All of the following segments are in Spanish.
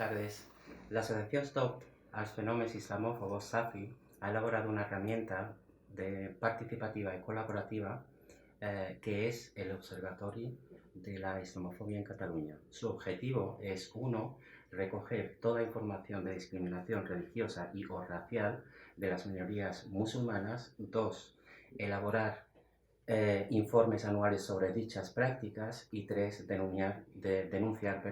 tardes. La Asociación Stop als Fenómenos Islamófobos, SAFI, ha elaborado una herramienta participativa y colaborativa que es el Observatorio de la Islamofobia en Cataluña. Su objetivo es, uno, recoger toda información de discriminación religiosa y o racial de las minorías musulmanas. Dos, elaborar informes anuales sobre dichas prácticas. Y tres, denunciar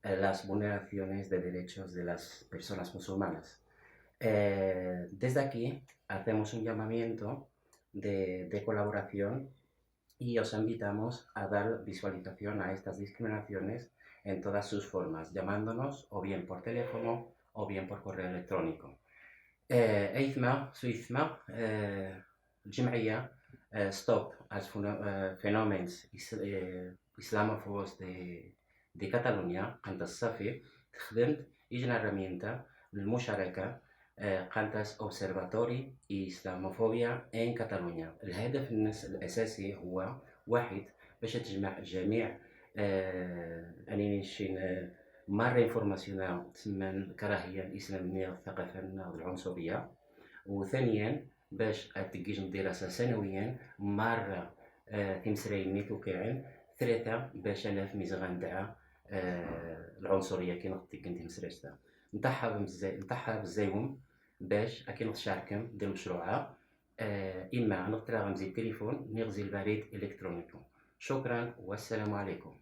las vulneraciones de derechos de las personas musulmanas. Desde aquí hacemos un llamamiento de colaboración y os invitamos a dar visualización a estas discriminaciones en todas sus formas, llamándonos o bien por teléfono o bien por correo electrónico. الجمعية ستوب als Fenómenos Islamófobos de Cataluña قنت الصفي خدمت يجينا herramienta للمشاركة قنت Observatory إسلاموفوبيا إن كاتالونيا. الهدف الأساسي هو واحد باش تجمع جميع أنينيشين مرة انفورماسيونال تسمى الكراهية الإسلامية والثقافة والعنصرية. وثانيا باش تقيش دراسة سنويا مرة تمسرين نيتو كاعن. ثلاثة باش أنا في ميزغان دعا العنصرية كي نغطي كنتي مسرشتا نتحها بزايهم باش أكي نتشاركم ديال المشروع إما نغطي غمزي التليفون نغزي البريد إلكترونيكو. شكرا والسلام عليكم.